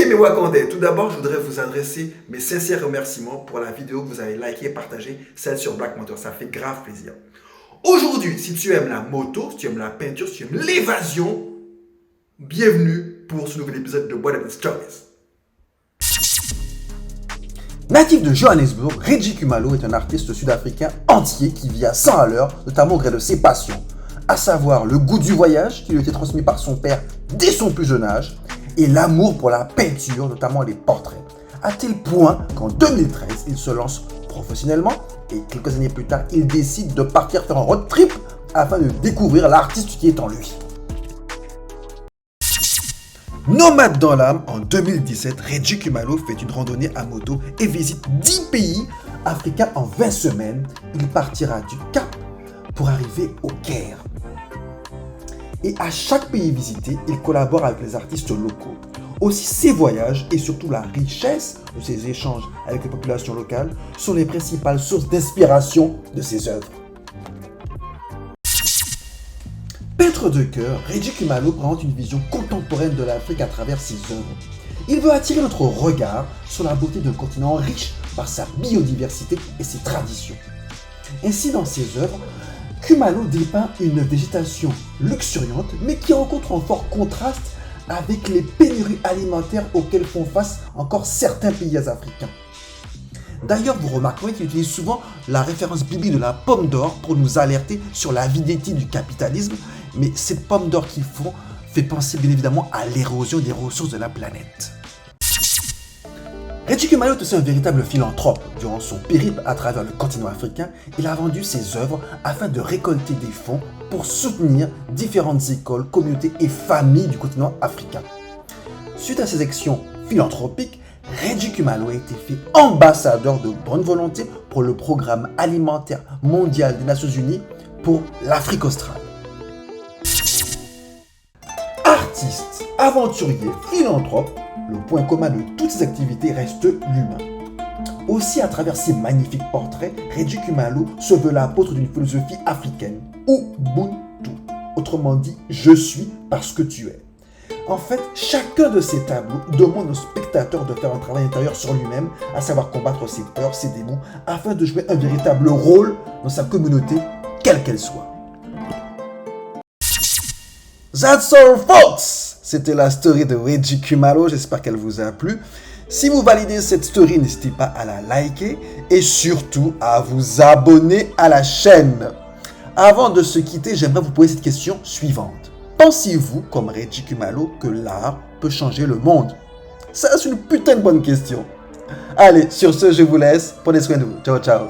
mes Wakandais, tout d'abord, je voudrais vous adresser mes sincères remerciements pour la vidéo que vous avez likée et partagée, celle sur Black Motor. Ça fait grave plaisir. Aujourd'hui, si tu aimes la moto, si tu aimes la peinture, si tu aimes l'évasion, bienvenue pour ce nouvel épisode de What Are the Stories. Natif de Johannesburg, Reggie Khumalo est un artiste sud-africain entier qui vit à 100 à l'heure, notamment au gré de ses passions, à savoir le goût du voyage qui lui a été transmis par son père dès son plus jeune âge, et l'amour pour la peinture, notamment les portraits, à tel point qu'en 2013, il se lance professionnellement et quelques années plus tard, il décide de partir faire un road trip afin de découvrir l'artiste qui est en lui. Nomade dans l'âme, en 2017, Reggie Khumalo fait une randonnée à moto et visite 10 pays africains en 20 semaines. Il partira du Cap pour arriver au Caire. Et à chaque pays visité, il collabore avec les artistes locaux. Aussi, ses voyages et surtout la richesse de ses échanges avec les populations locales sont les principales sources d'inspiration de ses œuvres. Peintre de cœur, Reggie Khumalo présente une vision contemporaine de l'Afrique à travers ses œuvres. Il veut attirer notre regard sur la beauté d'un continent riche par sa biodiversité et ses traditions. Ainsi, dans ses œuvres, Khumalo dépeint une végétation luxuriante, mais qui rencontre un fort contraste avec les pénuries alimentaires auxquelles font face encore certains pays africains. D'ailleurs, vous remarquerez qu'il utilise souvent la référence biblique de la pomme d'or pour nous alerter sur l'avidité du capitalisme, mais cette pomme d'or qu'ils font fait penser bien évidemment à l'érosion des ressources de la planète. Reggie Khumalo est aussi un véritable philanthrope. Durant son périple à travers le continent africain, il a vendu ses œuvres afin de récolter des fonds pour soutenir différentes écoles, communautés et familles du continent africain. Suite à ces actions philanthropiques, Reggie Khumalo a été fait ambassadeur de bonne volonté pour le programme alimentaire mondial des Nations Unies pour l'Afrique australe. Artiste, aventurier, philanthrope, le point commun de toutes ces activités reste l'humain. Aussi, à travers ses magnifiques portraits, Reggie Khumalo se veut l'apôtre d'une philosophie africaine, Ubuntu, autrement dit « Je suis parce que tu es ». En fait, chacun de ces tableaux demande au spectateur de faire un travail intérieur sur lui-même, à savoir combattre ses peurs, ses démons, afin de jouer un véritable rôle dans sa communauté, quelle qu'elle soit. That's all, folks! C'était la story de Reggie Khumalo, j'espère qu'elle vous a plu. Si vous validez cette story, n'hésitez pas à la liker et surtout à vous abonner à la chaîne. Avant de se quitter, j'aimerais vous poser cette question suivante. Pensez-vous, comme Reggie Khumalo, que l'art peut changer le monde? Ça, c'est une putain de bonne question. Allez, sur ce, je vous laisse. Prenez soin de vous. Ciao, ciao.